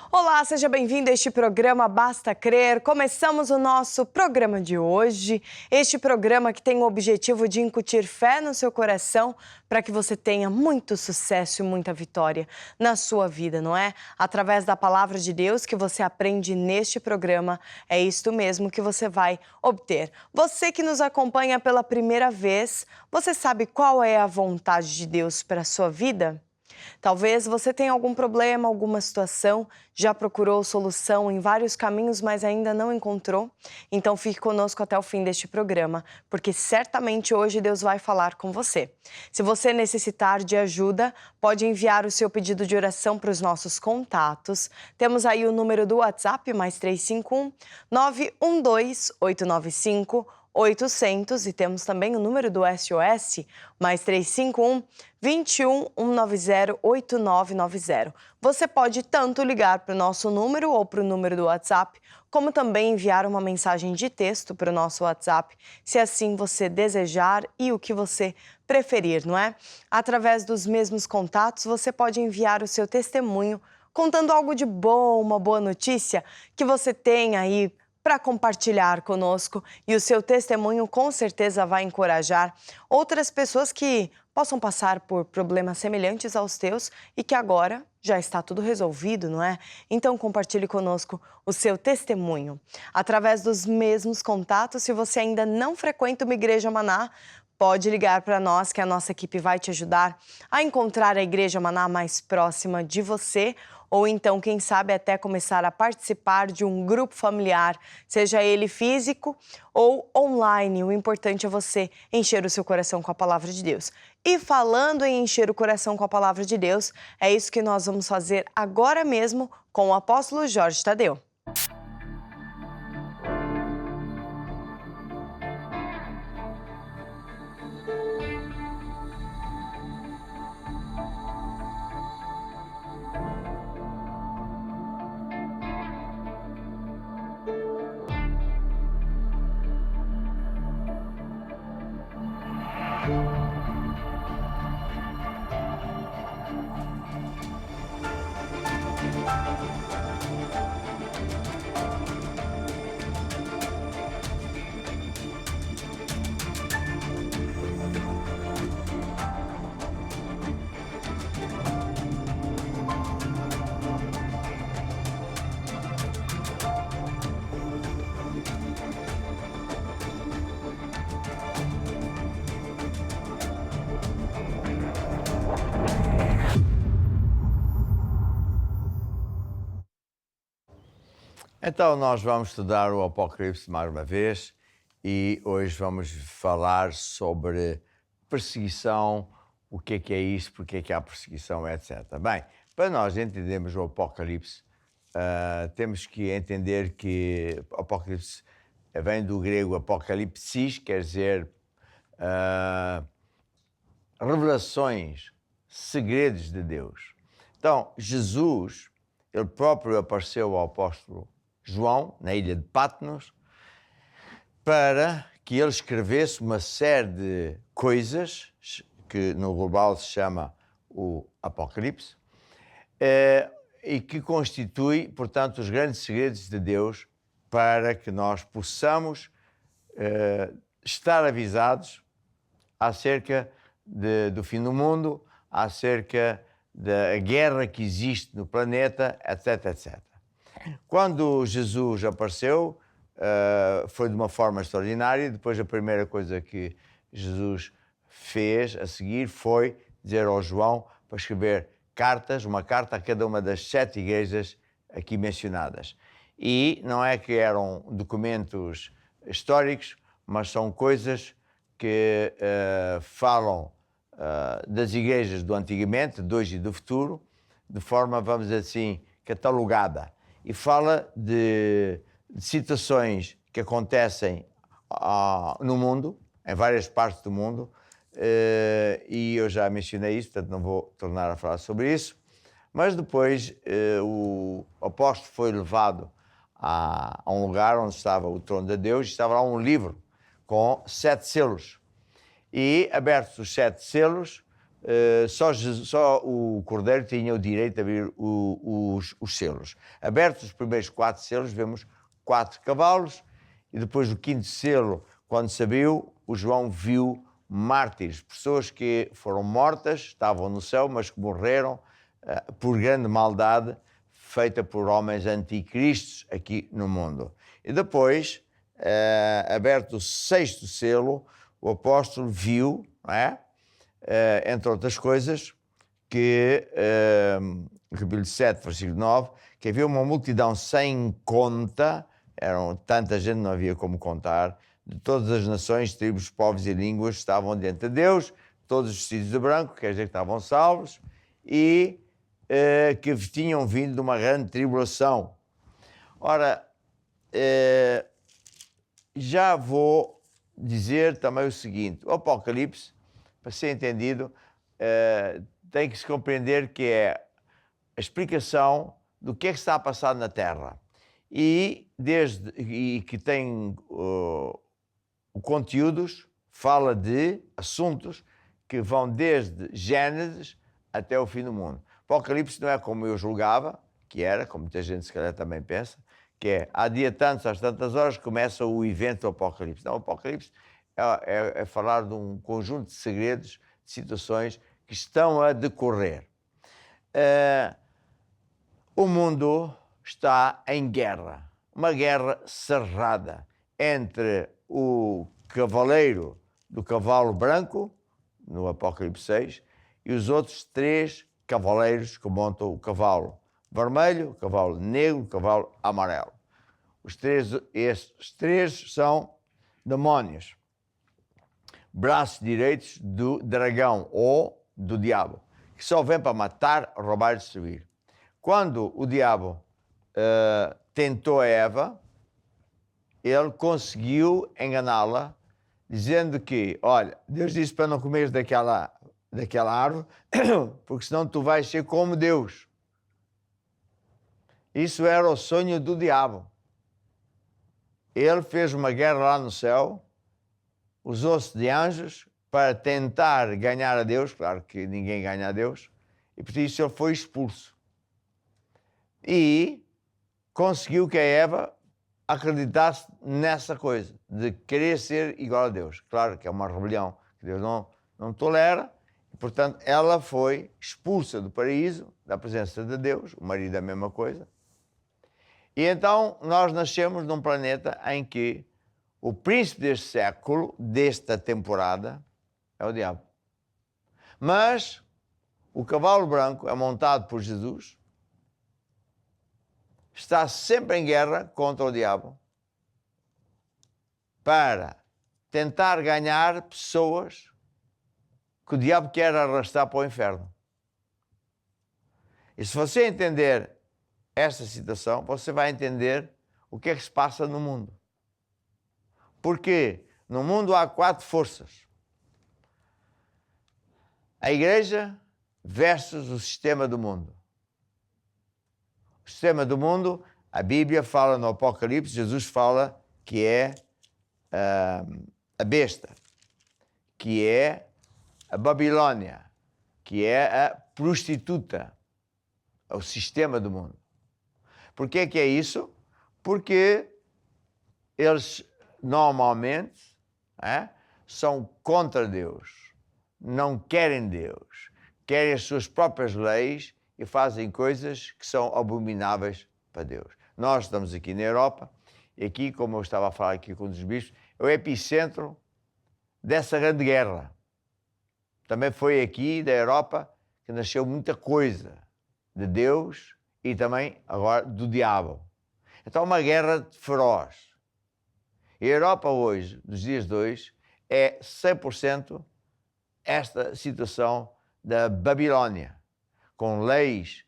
Olá, seja bem-vindo a este programa Basta Crer. Começamos o nosso programa de hoje. Este programa que tem o objetivo de incutir fé no seu coração para que você tenha muito sucesso e muita vitória na sua vida, não é? Através da palavra de Deus que você aprende neste programa, é isto mesmo que você vai obter. Você que nos acompanha pela primeira vez, você sabe qual é a vontade de Deus para a sua vida? Talvez você tenha algum problema, alguma situação, já procurou solução em vários caminhos, mas ainda não encontrou? Então fique conosco até o fim deste programa, porque certamente hoje Deus vai falar com você. Se você necessitar de ajuda, pode enviar o seu pedido de oração para os nossos contatos. Temos aí o número do WhatsApp, mais 351 912 895 800, e temos também o número do SOS, mais 351 21 190 8990. Você pode tanto ligar para o nosso número ou para o número do WhatsApp, como também enviar uma mensagem de texto para o nosso WhatsApp, se assim você desejar e o que você preferir, não é? Através dos mesmos contatos, você pode enviar o seu testemunho, contando algo de bom, uma boa notícia que você tem aí para compartilhar conosco, e o seu testemunho com certeza vai encorajar outras pessoas que possam passar por problemas semelhantes aos teus e que agora já está tudo resolvido, não é? Então compartilhe conosco o seu testemunho. Através dos mesmos contatos, se você ainda não frequenta uma Igreja Maná, pode ligar para nós que a nossa equipe vai te ajudar a encontrar a Igreja Maná mais próxima de você, ou então, quem sabe, até começar a participar de um grupo familiar, seja ele físico ou online. O importante é você encher o seu coração com a palavra de Deus. E falando em encher o coração com a palavra de Deus, é isso que nós vamos fazer agora mesmo com o apóstolo Jorge Tadeu. Então, nós vamos estudar o Apocalipse mais uma vez e hoje vamos falar sobre perseguição, o que é isso, porque é que há perseguição, etc. Bem, para nós entendermos o Apocalipse, temos que entender que o Apocalipse vem do grego apocalipsis, quer dizer revelações, segredos de Deus. Então, Jesus, ele próprio apareceu ao apóstolo João, na ilha de Patmos, para que ele escrevesse uma série de coisas, que no global se chama o Apocalipse, e que constitui, portanto, os grandes segredos de Deus para que nós possamos estar avisados acerca do fim do mundo, acerca da guerra que existe no planeta, etc, etc. Quando Jesus apareceu, foi de uma forma extraordinária. Depois, a primeira coisa que Jesus fez a seguir foi dizer ao João para escrever cartas, uma carta a cada uma das 7 igrejas aqui mencionadas. E não é que eram documentos históricos, mas são coisas que falam das igrejas do antigamente, de hoje e do futuro, de forma, vamos dizer assim, catalogada. E fala de situações que acontecem no mundo, em várias partes do mundo, e eu já mencionei isso, portanto não vou tornar a falar sobre isso, mas depois o apóstolo foi levado a um lugar onde estava o trono de Deus, e estava lá um livro com 7 selos. E, abertos os 7 selos, só o Cordeiro tinha o direito de abrir os selos. Abertos os primeiros 4 selos, vemos 4 cavalos, e depois do 5º selo, quando se abriu, o João viu mártires, pessoas que foram mortas, estavam no céu, mas que morreram por grande maldade feita por homens anticristos aqui no mundo. E depois, aberto o 6º selo, o apóstolo viu, não é? Entre outras coisas, que, capítulo 7, versículo 9, que havia uma multidão sem conta, eram tanta gente, não havia como contar, de todas as nações, tribos, povos e línguas, estavam diante de Deus, todos vestidos de branco, quer dizer que estavam salvos, e que tinham vindo de uma grande tribulação. Ora, já vou dizer também o seguinte: o Apocalipse, para ser entendido, tem que se compreender que é a explicação do que é que está a passar na Terra. E que tem conteúdos, fala de assuntos que vão desde Gênesis até o fim do mundo. O Apocalipse não é como eu julgava, que era, como muita gente se calhar também pensa, que é há dia tantos, às tantas horas, começa o evento do Apocalipse. Não, o Apocalipse é falar de um conjunto de segredos, de situações que estão a decorrer. O mundo está em guerra, uma guerra cerrada entre o cavaleiro do cavalo branco, no Apocalipse 6, e os outros 3 cavaleiros que montam o cavalo vermelho, o cavalo negro, o cavalo amarelo. Estes três são demónios, braços direitos do dragão ou do diabo, que só vem para matar, roubar e destruir. Quando o diabo tentou a Eva, ele conseguiu enganá-la, dizendo que, olha, Deus disse para não comeres daquela árvore, porque senão tu vais ser como Deus. Isso era o sonho do diabo. Ele fez uma guerra lá no céu, usou-se de anjos para tentar ganhar a Deus, claro que ninguém ganha a Deus, e por isso ele foi expulso. E conseguiu que a Eva acreditasse nessa coisa, de querer ser igual a Deus. Claro que é uma rebelião que Deus não tolera, e, portanto, ela foi expulsa do paraíso, da presença de Deus, o marido é a mesma coisa. E então nós nascemos num planeta em que o príncipe deste século, desta temporada, é o diabo. Mas o cavalo branco é montado por Jesus, está sempre em guerra contra o diabo para tentar ganhar pessoas que o diabo quer arrastar para o inferno. E se você entender esta situação, você vai entender o que é que se passa no mundo. Porque no mundo há 4 forças. A igreja versus o sistema do mundo. O sistema do mundo, a Bíblia fala no Apocalipse, Jesus fala que é a besta, que é a Babilônia, que é a prostituta, o sistema do mundo. Por que é isso? Porque eles normalmente são contra Deus, não querem Deus, querem as suas próprias leis e fazem coisas que são abomináveis para Deus. Nós estamos aqui na Europa e aqui, como eu estava a falar aqui com os bispos, é o epicentro dessa grande guerra. Também foi aqui da Europa que nasceu muita coisa de Deus e também agora do diabo. Então uma guerra feroz. A Europa hoje, dos dias de hoje, é 100% esta situação da Babilônia, com leis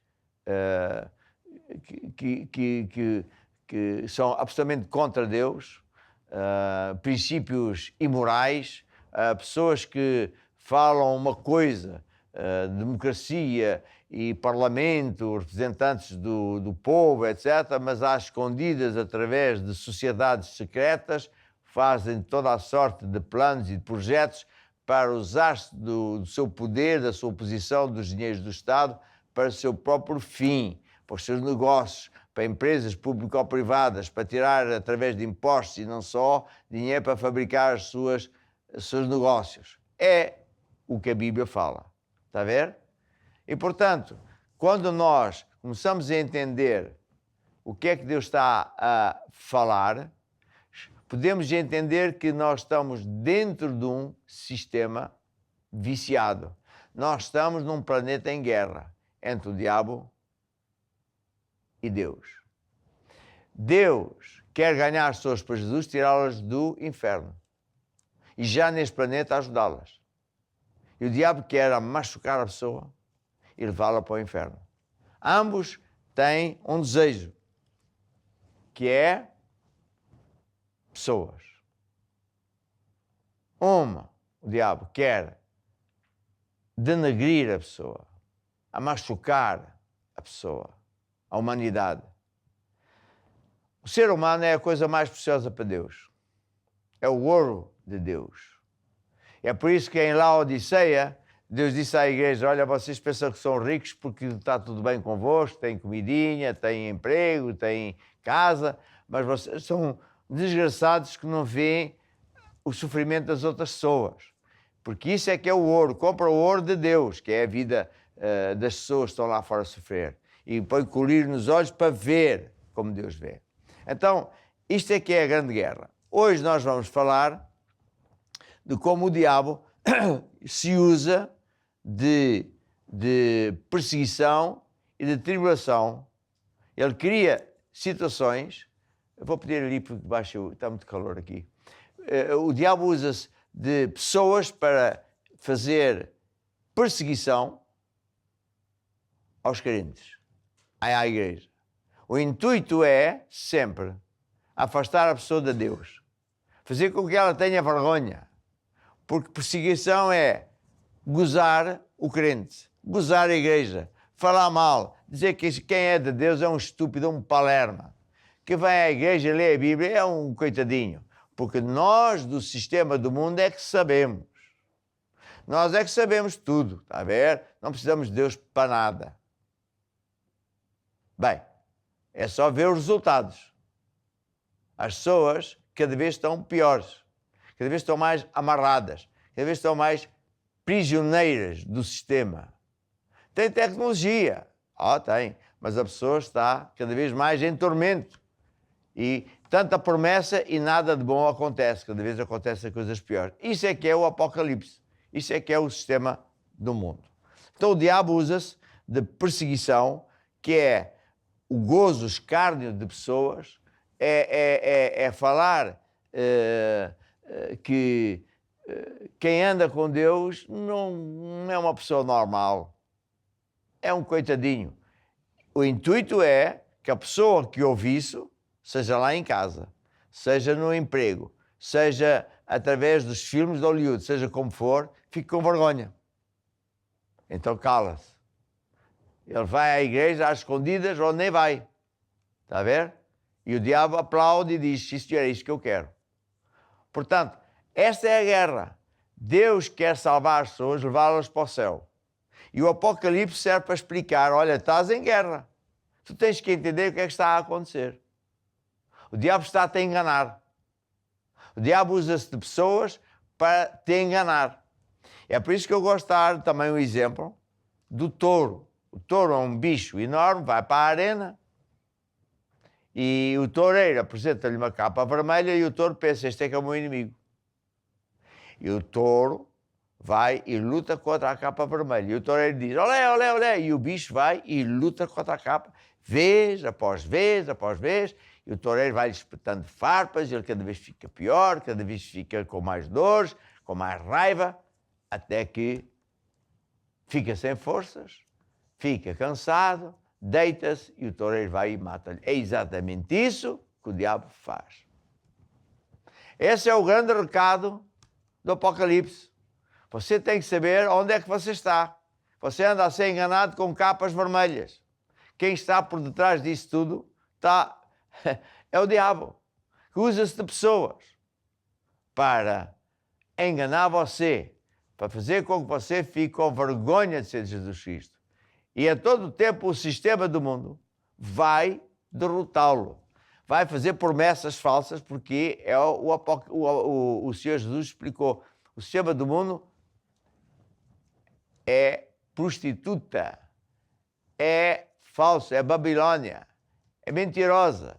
que são absolutamente contra Deus, princípios imorais, pessoas que falam uma coisa, democracia e parlamento, representantes do povo, etc., mas às escondidas, através de sociedades secretas, fazem toda a sorte de planos e de projetos para usar-se do seu poder, da sua posição, dos dinheiros do Estado, para o seu próprio fim, para os seus negócios, para empresas públicas ou privadas, para tirar através de impostos e não só, dinheiro para fabricar os seus negócios. É o que a Bíblia fala. Está a ver? E, portanto, quando nós começamos a entender o que é que Deus está a falar, podemos entender que nós estamos dentro de um sistema viciado. Nós estamos num planeta em guerra entre o diabo e Deus. Deus quer ganhar as pessoas para Jesus, tirá-las do inferno e já neste planeta ajudá-las. E o diabo quer machucar a pessoa e levá-la para o inferno. Ambos têm um desejo, que é pessoas. O diabo quer denegrir a pessoa, a machucar a pessoa, a humanidade. O ser humano é a coisa mais preciosa para Deus. É o ouro de Deus. É por isso que em Laodiceia, Deus disse à igreja, olha, vocês pensam que são ricos porque está tudo bem convosco, têm comidinha, têm emprego, têm casa, mas vocês são desgraçados que não veem o sofrimento das outras pessoas. Porque isso é que é o ouro. Compra o ouro de Deus, que é a vida das pessoas que estão lá fora a sofrer. E põe colírio nos olhos para ver como Deus vê. Então, isto é que é a grande guerra. Hoje nós vamos falar de como o diabo se usa de perseguição e de tribulação. Ele cria situações. Eu vou pedir ali porque baixo, está muito calor aqui. O diabo usa-se de pessoas para fazer perseguição aos crentes, à igreja. O intuito é sempre afastar a pessoa de Deus, fazer com que ela tenha vergonha, porque perseguição é gozar o crente, gozar a igreja, falar mal, dizer que quem é de Deus é um estúpido, um palerma. Que vai à igreja, lê a Bíblia, é um coitadinho. Porque nós, do sistema do mundo, é que sabemos. Nós é que sabemos tudo, está a ver? Não precisamos de Deus para nada. Bem, é só ver os resultados. As pessoas cada vez estão piores, cada vez estão mais amarradas, cada vez estão mais prisioneiras do sistema. Tem tecnologia, tem, mas a pessoa está cada vez mais em tormento. E tanta promessa e nada de bom acontece, cada vez acontecem coisas piores. Isso é que é o apocalipse, isso é que é o sistema do mundo. Então o diabo usa-se de perseguição, que é o gozo, o escárnio de pessoas, é falar que quem anda com Deus não é uma pessoa normal, é um coitadinho. O intuito é que a pessoa que ouve isso, seja lá em casa, seja no emprego, seja através dos filmes de Hollywood, seja como for, fique com vergonha. Então cala-se. Ele vai à igreja às escondidas ou nem vai. Está a ver? E o diabo aplaude e diz, isso é isto que eu quero. Portanto, esta é a guerra. Deus quer salvar as pessoas, levá-las para o céu. E o Apocalipse serve para explicar, olha, estás em guerra. Tu tens que entender o que é que está a acontecer. O diabo está a te enganar. O diabo usa-se de pessoas para te enganar. É por isso que eu gosto de dar também um exemplo do touro. O touro é um bicho enorme, vai para a arena e o toureiro apresenta-lhe uma capa vermelha e o touro pensa, este é que é o meu inimigo. E o touro vai e luta contra a capa vermelha. E o toureiro diz, olé, olé, olé. E o bicho vai e luta contra a capa, vez após vez após vez. E o toureiro vai-lhe espetando farpas, e ele cada vez fica pior, cada vez fica com mais dores, com mais raiva, até que fica sem forças, fica cansado, deita-se e o toureiro vai e mata-lhe. É exatamente isso que o diabo faz. Esse é o grande recado do Apocalipse. Você tem que saber onde é que você está. Você anda a ser enganado com capas vermelhas. Quem está por detrás disso tudo é o diabo, que usa-se de pessoas para enganar você, para fazer com que você fique com vergonha de ser de Jesus Cristo. E a todo o tempo o sistema do mundo vai derrotá-lo. Vai fazer promessas falsas, porque o Senhor Jesus explicou. O sistema do mundo é prostituta, é falso, é Babilônia, é mentirosa,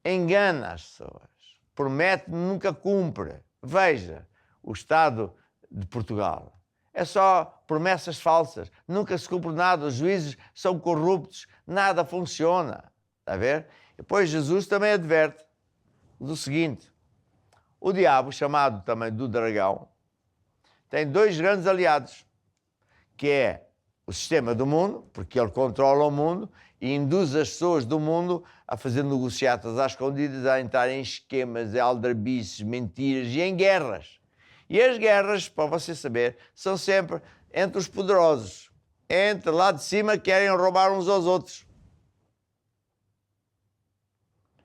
engana as pessoas, promete, nunca cumpre. Veja o Estado de Portugal. É só promessas falsas, nunca se cumpre nada, os juízes são corruptos, nada funciona. Está a ver? E depois Jesus também adverte do seguinte: o diabo, chamado também do dragão, tem dois grandes aliados, que é o sistema do mundo, porque ele controla o mundo e induz as pessoas do mundo a fazer negociatas às escondidas, a entrar em esquemas, em aldrabices, mentiras e em guerras. E as guerras, para você saber, são sempre entre os poderosos. Entre lá de cima querem roubar uns aos outros.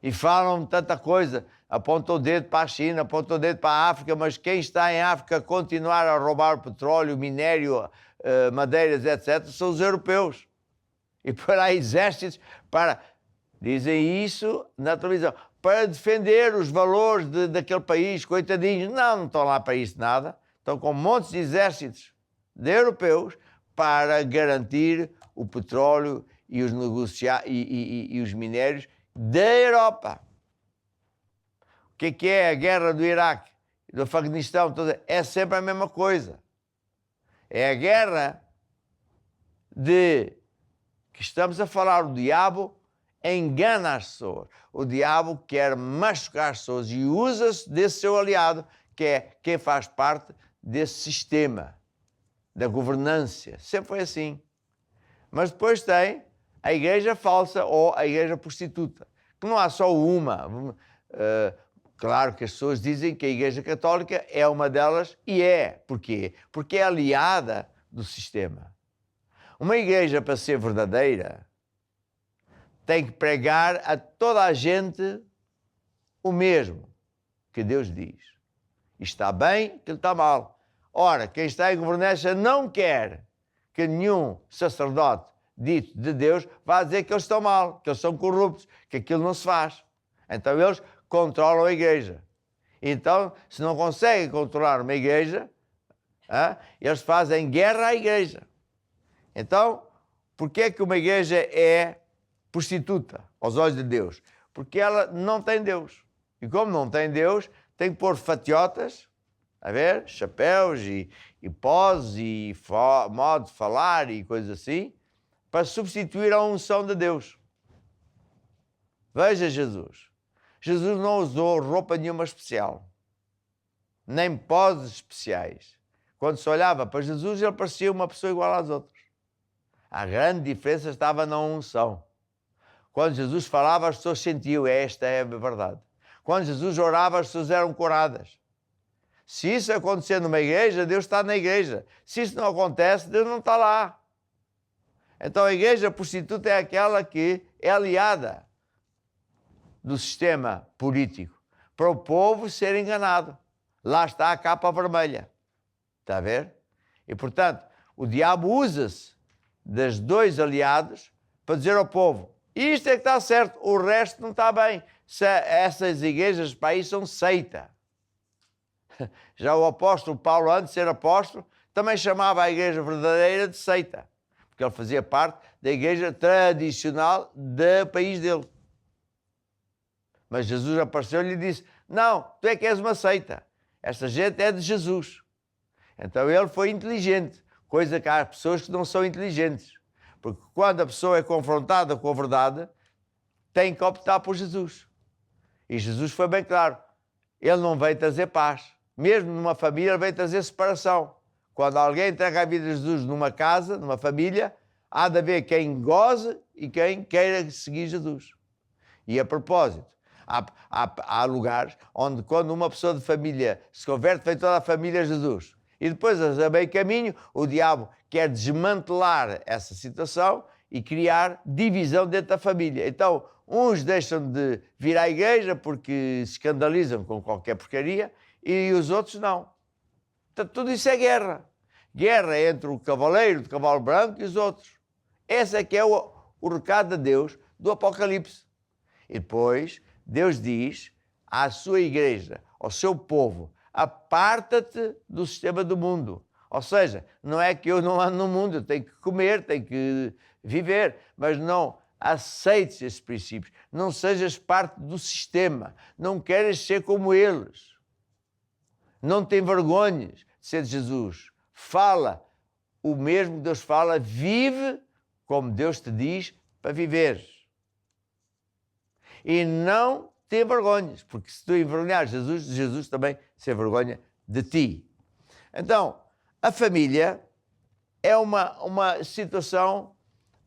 E falam tanta coisa, apontam o dedo para a China, apontam o dedo para a África, mas quem está em África continuar a roubar o petróleo, minério, madeiras, etc., são os europeus. E por aí exércitos para, dizem isso na televisão, para defender os valores daquele país, coitadinhos. Não estão lá para isso nada. Estão com montes de exércitos de europeus para garantir o petróleo e os, e os minérios da Europa. O que é a guerra do Iraque, do Afeganistão? É sempre a mesma coisa. É a guerra de que estamos a falar. O diabo engana as pessoas. O diabo quer machucar as pessoas e usa-se desse seu aliado, que é quem faz parte desse sistema da governância. Sempre foi assim. Mas depois tem a igreja falsa ou a igreja prostituta, que não há só uma. Claro que as pessoas dizem que a Igreja Católica é uma delas, e é. Porquê? Porque é aliada do sistema. Uma igreja, para ser verdadeira, tem que pregar a toda a gente o mesmo que Deus diz. E está bem, que ele está mal. Ora, quem está em governança não quer que nenhum sacerdote dito de Deus vá dizer que eles estão mal, que eles são corruptos, que aquilo não se faz. Então eles controlam a igreja. Então, se não conseguem controlar uma igreja, eles fazem guerra à igreja. Então, porquê é que uma igreja é prostituta aos olhos de Deus? Porque ela não tem Deus. E como não tem Deus, tem que pôr fatiotas, a ver, chapéus e poses e modo de falar e coisas assim, para substituir a unção de Deus. Veja Jesus. Jesus não usou roupa nenhuma especial, nem poses especiais. Quando se olhava para Jesus, ele parecia uma pessoa igual às outras. A grande diferença estava na unção. Quando Jesus falava, as pessoas sentiam, esta é a verdade. Quando Jesus orava, as pessoas eram curadas. Se isso acontecer numa igreja, Deus está na igreja. Se isso não acontece, Deus não está lá. Então a igreja prostituta é aquela que é aliada do sistema político, para o povo ser enganado. Lá está a capa vermelha. Está a ver? E, portanto, o diabo usa-se dos dois aliados para dizer ao povo, isto é que está certo, o resto não está bem. Essas igrejas para aí são seita. Já o apóstolo Paulo, antes de ser apóstolo, também chamava a igreja verdadeira de seita, porque ele fazia parte da igreja tradicional do país dele. Mas Jesus apareceu-lhe e disse, não, tu é que és uma seita. Esta gente é de Jesus. Então ele foi inteligente, coisa que há pessoas que não são inteligentes. Porque quando a pessoa é confrontada com a verdade, tem que optar por Jesus. E Jesus foi bem claro, ele não veio trazer paz. Mesmo numa família, ele veio trazer separação. Quando alguém entrega a vida de Jesus numa casa, numa família, há de haver quem goze e quem queira seguir Jesus. E a propósito, há lugares onde quando uma pessoa de família se converte, vem toda a família a Jesus. E depois, a meio caminho, o diabo quer desmantelar essa situação e criar divisão dentro da família. Então, uns deixam de vir à igreja porque se escandalizam com qualquer porcaria e os outros não. Portanto, tudo isso é guerra. Guerra entre o cavaleiro de cavalo branco e os outros. Esse é que é o recado de Deus do Apocalipse. E depois Deus diz à sua igreja, ao seu povo, aparta-te do sistema do mundo. Ou seja, não é que eu não ando no mundo, eu tenho que comer, tenho que viver, mas não aceites esses princípios, não sejas parte do sistema, não queres ser como eles. Não tem vergonhas de ser de Jesus. Fala o mesmo que Deus fala, vive como Deus te diz para viveres. E não tem vergonhas, porque se tu envergonhares Jesus, Jesus também se envergonha de ti. Então, a família é uma situação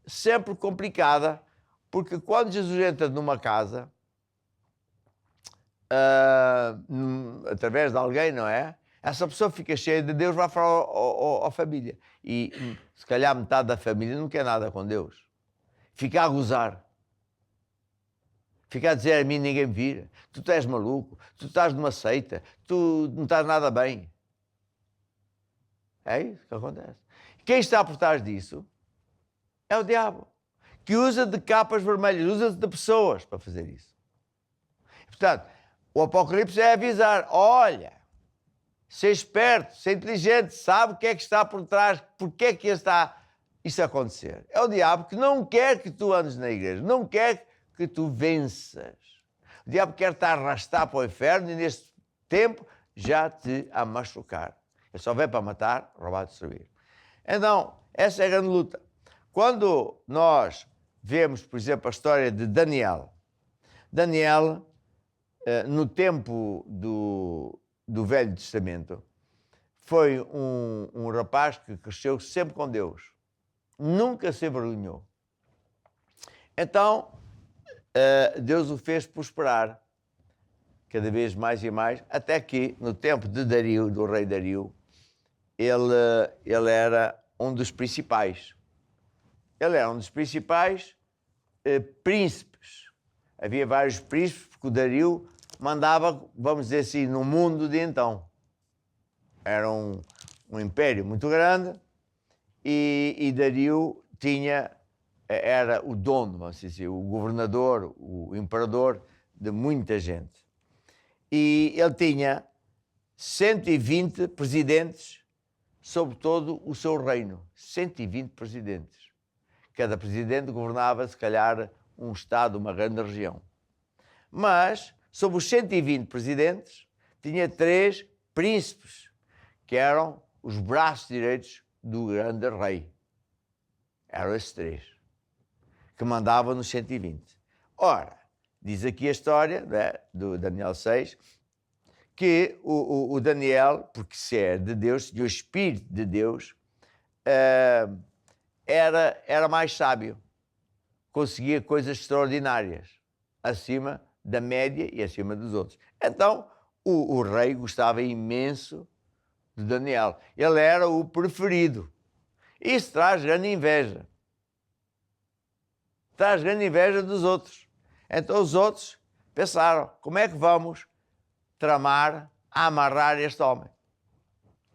sempre complicada, porque quando Jesus entra numa casa, através de alguém, não é? Essa pessoa fica cheia de Deus, vai falar à família. E se calhar metade da família não quer nada com Deus. Fica a gozar. Fica a dizer a mim ninguém me vira. Tu és maluco, tu estás numa seita, tu não estás nada bem. É isso que acontece. Quem está por trás disso é o diabo, que usa de capas vermelhas, usa de pessoas para fazer isso. Portanto, o Apocalipse é avisar, olha, ser esperto, ser inteligente, sabe o que é que está por trás, porque é que está isso a acontecer. É o diabo que não quer que tu andes na igreja, não quer que tu venças. O diabo quer te arrastar para o inferno e neste tempo já te a machucar. Ele só vem para matar, roubar e destruir. Então, essa é a grande luta. Quando nós vemos, por exemplo, a história de Daniel, no tempo do Velho Testamento, foi um rapaz que cresceu sempre com Deus. Nunca se envergonhou. Então, Deus o fez prosperar cada vez mais e mais, até que, no tempo de Dario, do rei Dario, ele era um dos principais. Ele era um dos principais príncipes. Havia vários príncipes, porque o Dario mandava, vamos dizer assim, no mundo de então. Era um império muito grande e Dario era o dono, vamos dizer assim, o governador, o imperador de muita gente. E ele tinha 120 presidentes sobre todo o seu reino. 120 presidentes. Cada presidente governava, se calhar, um estado, uma grande região. Mas, sobre os 120 presidentes, tinha 3 príncipes, que eram os braços direitos do grande rei. Eram esses 3, que mandavam nos 120. Ora, diz aqui a história, né, do Daniel 6, que o Daniel, porque se é de Deus, e o Espírito de Deus, era mais sábio. Conseguia coisas extraordinárias, acima da média e acima dos outros. Então, o rei gostava imenso de Daniel. Ele era o preferido. Isso traz grande inveja. Traz grande inveja dos outros. Então os outros pensaram, como é que vamos tramar, amarrar este homem?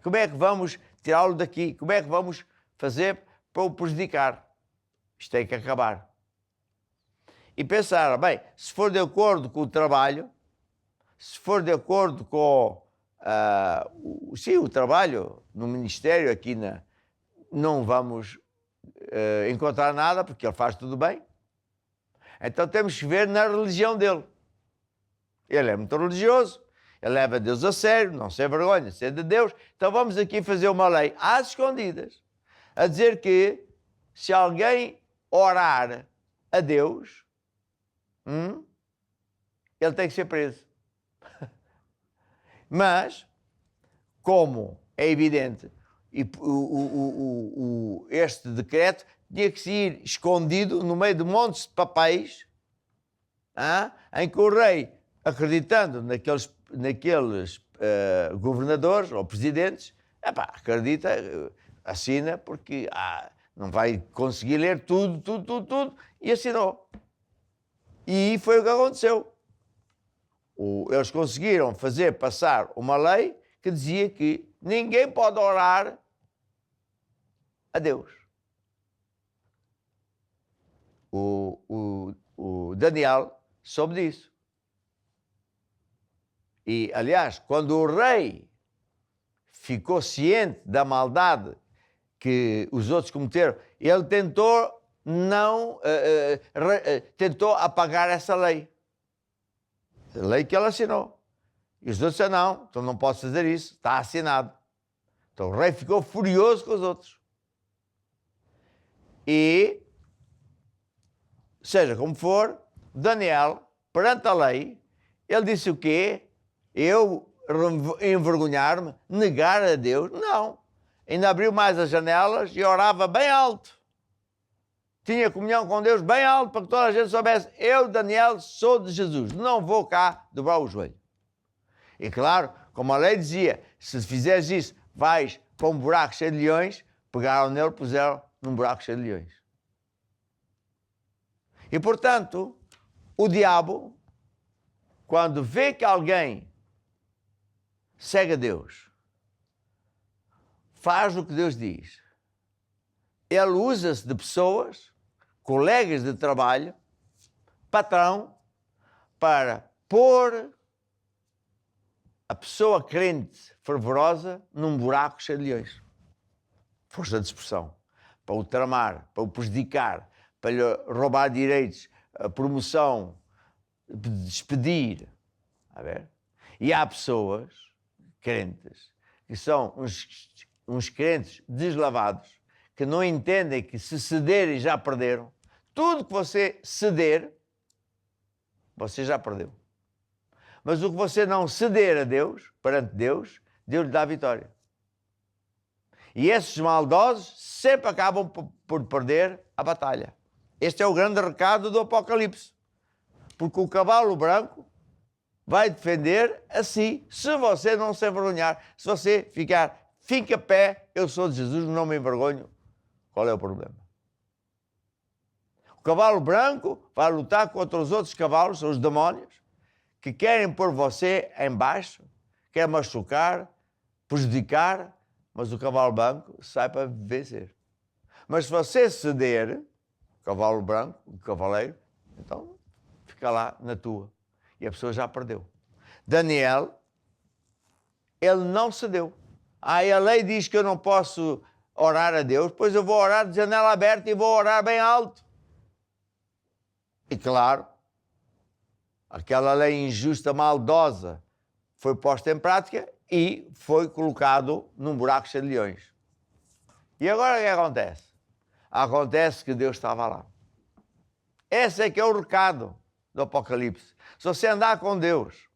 Como é que vamos tirá-lo daqui? Como é que vamos fazer para o prejudicar? Isto tem que acabar. E pensaram, bem, se for de acordo com o trabalho, se for de acordo com o trabalho no ministério aqui, não vamos encontrar nada, porque ele faz tudo bem. Então temos que ver na religião dele. Ele é muito religioso, ele leva Deus a sério, não se envergonha de ser de Deus. Então vamos aqui fazer uma lei às escondidas, a dizer que se alguém orar a Deus, ele tem que ser preso. Mas, como é evidente, este decreto tinha que ir escondido no meio de montes de papéis, em que o rei, acreditando naqueles governadores ou presidentes, acredita, assina, porque não vai conseguir ler tudo, e assinou. E foi o que aconteceu. Eles conseguiram fazer passar uma lei que dizia que ninguém pode orar a Deus. O Daniel soube disso. E, aliás, quando o rei ficou ciente da maldade que os outros cometeram, ele tentou tentou apagar essa lei. A lei que ele assinou. E os outros disseram, não, então não posso fazer isso, está assinado. Então o rei ficou furioso com os outros. E, seja como for, Daniel, perante a lei, ele disse o quê? Eu envergonhar-me, negar a Deus? Não. Ainda abriu mais as janelas e orava bem alto. Tinha comunhão com Deus bem alto para que toda a gente soubesse, eu, Daniel, sou de Jesus, não vou cá dobrar o joelho. E claro, como a lei dizia, se fizeres isso, vais para um buraco cheio de leões, pegaram nele, puseram num buraco cheio de leões. E portanto, o diabo, quando vê que alguém segue a Deus, faz o que Deus diz. Ele usa-se de pessoas, colegas de trabalho, patrão, para pôr a pessoa crente, fervorosa, num buraco cheio de leões. Força de expressão. Para o tramar, para o prejudicar, para lhe roubar direitos, a promoção, despedir. A ver? E há pessoas crentes que são uns crentes deslavados, que não entendem que se cederem já perderam. Tudo que você ceder, você já perdeu. Mas o que você não ceder a Deus, perante Deus, Deus lhe dá a vitória. E esses maldosos sempre acabam por perder a batalha. Este é o grande recado do Apocalipse. Porque o cavalo branco vai defender a si, se você não se envergonhar, se você fica a pé, eu sou de Jesus, não me envergonho. Qual é o problema? O cavalo branco vai lutar contra os outros cavalos, os demónios, que querem pôr você em baixo, querem machucar, prejudicar, mas o cavalo branco sai para vencer. Mas se você ceder, o cavalo branco, o cavaleiro, então fica lá na tua. E a pessoa já perdeu. Daniel, ele não cedeu. Aí a lei diz que eu não posso orar a Deus, pois eu vou orar de janela aberta e vou orar bem alto. E claro, aquela lei injusta, maldosa, foi posta em prática e foi colocado num buraco cheio de leões. E agora o que acontece? Acontece que Deus estava lá. Esse é que é o recado do Apocalipse. Se você andar com Deus,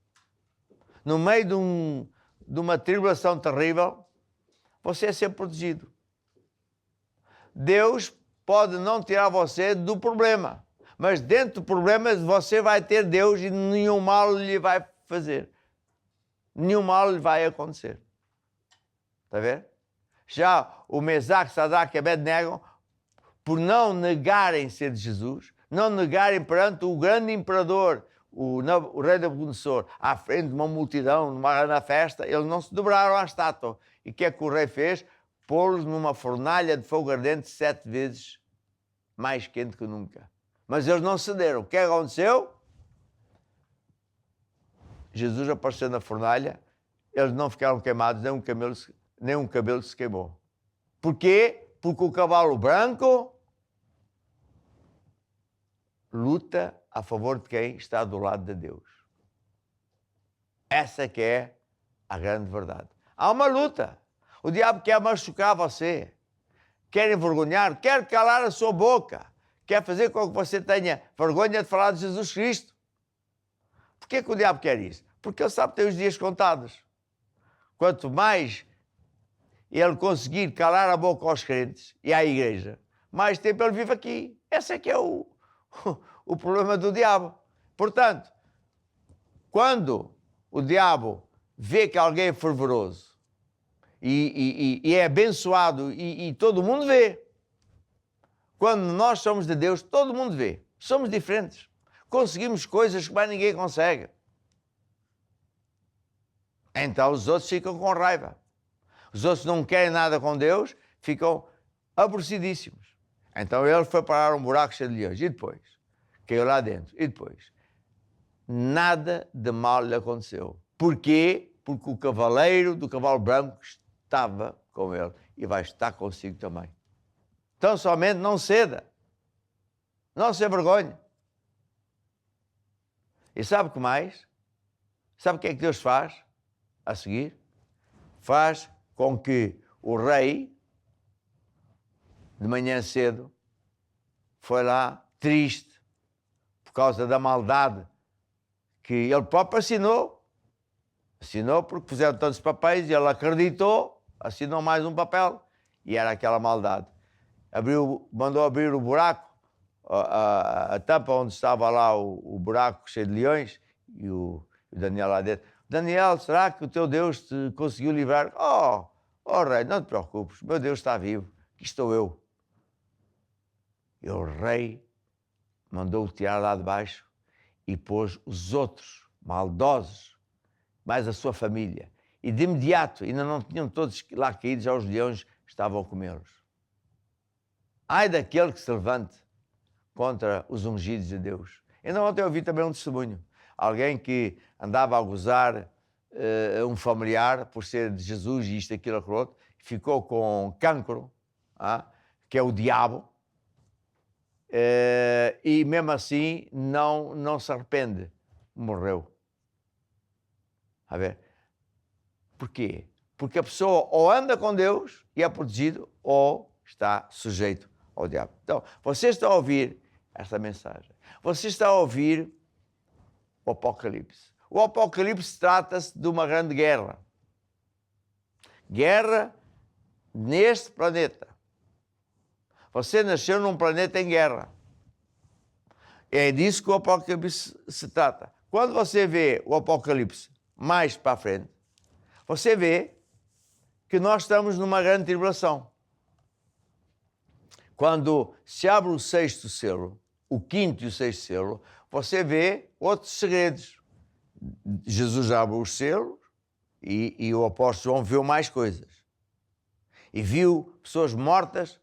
no meio de uma tribulação terrível, você é sempre protegido. Deus pode não tirar você do problema, mas dentro do problema você vai ter Deus e nenhum mal lhe vai fazer. Nenhum mal lhe vai acontecer. Está a ver? Já o Mesaque, Sadraque e Abednego, por não negarem ser de Jesus, não negarem perante o grande imperador, o rei Nabucodonosor, à frente de uma multidão, na festa, eles não se dobraram à estátua. E o que é que o rei fez? Pô-los numa fornalha de fogo ardente 7 vezes mais quente que nunca. Mas eles não cederam. O que aconteceu? Jesus apareceu na fornalha, eles não ficaram queimados, nem um cabelo se queimou. Porquê? Porque o cavalo branco luta a favor de quem está do lado de Deus. Essa que é a grande verdade. Há uma luta. O diabo quer machucar você, quer envergonhar, quer calar a sua boca, quer fazer com que você tenha vergonha de falar de Jesus Cristo. Porquê que o diabo quer isso? Porque ele sabe que tem os dias contados. Quanto mais ele conseguir calar a boca aos crentes e à igreja, mais tempo ele vive aqui. Esse é que é o problema do diabo. Portanto, quando o diabo vê que alguém é fervoroso e é abençoado e todo mundo vê. Quando nós somos de Deus, todo mundo vê. Somos diferentes. Conseguimos coisas que mais ninguém consegue. Então os outros ficam com raiva. Os outros não querem nada com Deus, ficam aborrecidíssimos. Então ele foi parar um buraco cheio de leões. E depois? Caiu lá dentro. E depois? Nada de mal lhe aconteceu. Porquê? Porque o cavaleiro do cavalo branco estava com ele e vai estar consigo também. Então somente não ceda. Não se envergonhe. E sabe o que mais? Sabe o que é que Deus faz a seguir? Faz com que o rei, de manhã cedo, foi lá triste por causa da maldade que ele próprio assinou. Assinou porque puseram tantos papéis e ele acreditou, assinou mais um papel e era aquela maldade. Mandou abrir o buraco, a tampa onde estava lá o buraco cheio de leões e o Daniel lá dentro. Daniel, será que o teu Deus te conseguiu livrar? Oh rei, não te preocupes, meu Deus está vivo, aqui estou eu. E o rei mandou-o tirar lá de baixo e pôs os outros maldosos, mais a sua família. E de imediato, ainda não tinham todos lá caídos, já os leões estavam a comê-los. Ai daquele que se levante contra os ungidos de Deus. Ainda ontem eu ouvi também um testemunho. Alguém que andava a gozar um familiar por ser de Jesus e isto, aquilo, aquilo outro, ficou com cancro, que é o diabo, e mesmo assim não se arrepende. Morreu. A ver? Porquê? Porque a pessoa ou anda com Deus e é protegido ou está sujeito ao diabo. Então, você está a ouvir esta mensagem. Você está a ouvir o Apocalipse. O Apocalipse trata-se de uma grande guerra. Guerra neste planeta. Você nasceu num planeta em guerra. É disso que o Apocalipse se trata. Quando você vê o Apocalipse mais para a frente, você vê que nós estamos numa grande tribulação. Quando se abre o sexto selo, o quinto e o sexto selo, você vê outros segredos. Jesus abre os selos e o apóstolo João viu mais coisas. E viu pessoas mortas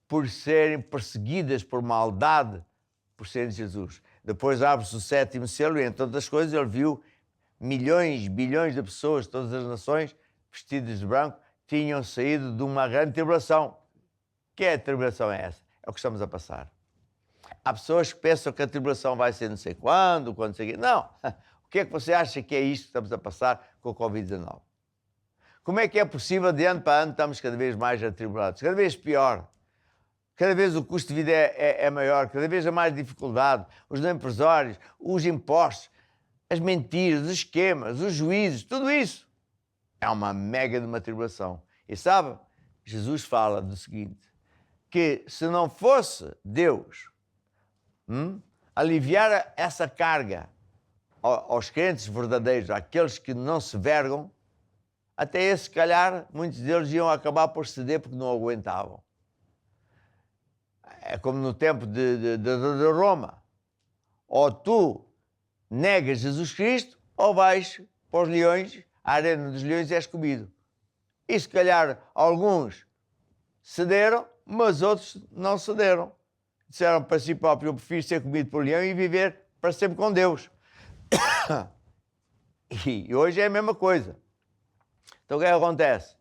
por serem perseguidas por maldade, por serem de Jesus. Depois abre-se o sétimo selo e, entre outras coisas, ele viu milhões, bilhões de pessoas de todas as nações, vestidas de branco, tinham saído de uma grande tribulação. Que é a tribulação é essa? É o que estamos a passar. Há pessoas que pensam que a tribulação vai ser não sei quando sei... Não. O que é que você acha que é isto que estamos a passar com o Covid-19? Como é que é possível, de ano para ano, estamos cada vez mais atribulados? Cada vez pior. Cada vez o custo de vida é maior, cada vez há mais dificuldade. Os empresários, os impostos, as mentiras, os esquemas, os juízes, tudo isso é uma mega de uma tribulação. E sabe, Jesus fala do seguinte, que se não fosse Deus aliviar essa carga aos crentes verdadeiros, àqueles que não se vergam, até esse, se calhar, muitos deles iam acabar por ceder porque não aguentavam. É como no tempo de Roma. Ou tu negas Jesus Cristo, ou vais para os leões, à arena dos leões e és comido. E se calhar alguns cederam, mas outros não cederam. Disseram para si próprio, eu prefiro ser comido por leão e viver para sempre com Deus. E hoje é a mesma coisa. Então o que acontece?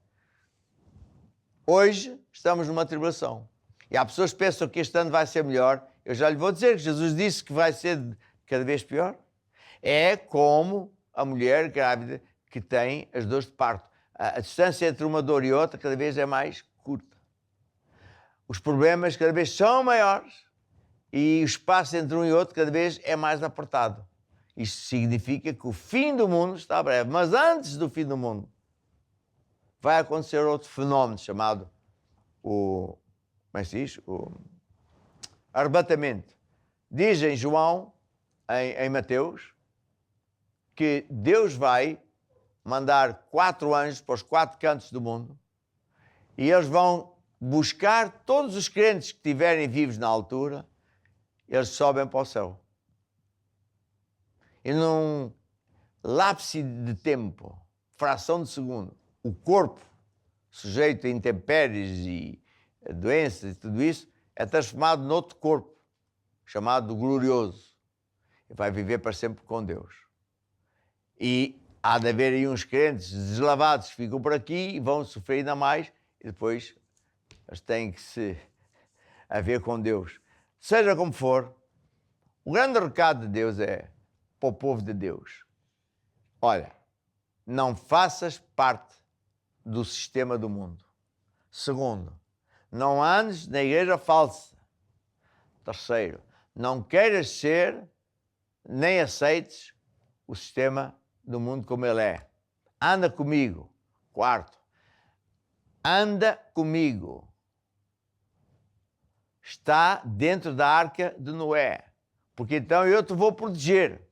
Hoje estamos numa tribulação. E há pessoas que pensam que este ano vai ser melhor. Eu já lhe vou dizer que Jesus disse que vai ser cada vez pior. É como a mulher grávida que tem as dores de parto. A distância entre uma dor e outra cada vez é mais curta. Os problemas cada vez são maiores e o espaço entre um e outro cada vez é mais apertado. Isto significa que o fim do mundo está breve. Mas antes do fim do mundo vai acontecer outro fenómeno chamado como é que se diz? O arrebatamento. Diz em João, em Mateus, que Deus vai mandar 4 anjos para os 4 cantos do mundo e eles vão buscar todos os crentes que estiverem vivos na altura, eles sobem para o céu. E num lápis de tempo, fração de segundo, o corpo sujeito a intempéries e a doenças e tudo isso, é transformado noutro corpo, chamado glorioso. E vai viver para sempre com Deus. E há de haver aí uns crentes deslavados que ficam por aqui e vão sofrer ainda mais e depois eles têm que se haver com Deus. Seja como for, o grande recado de Deus é para o povo de Deus: olha, não faças parte do sistema do mundo. Segundo, não andes na igreja falsa. Terceiro, não queiras ser nem aceites o sistema do mundo como ele é. Anda comigo. Quarto, anda comigo. Está dentro da arca de Noé, porque então eu te vou proteger.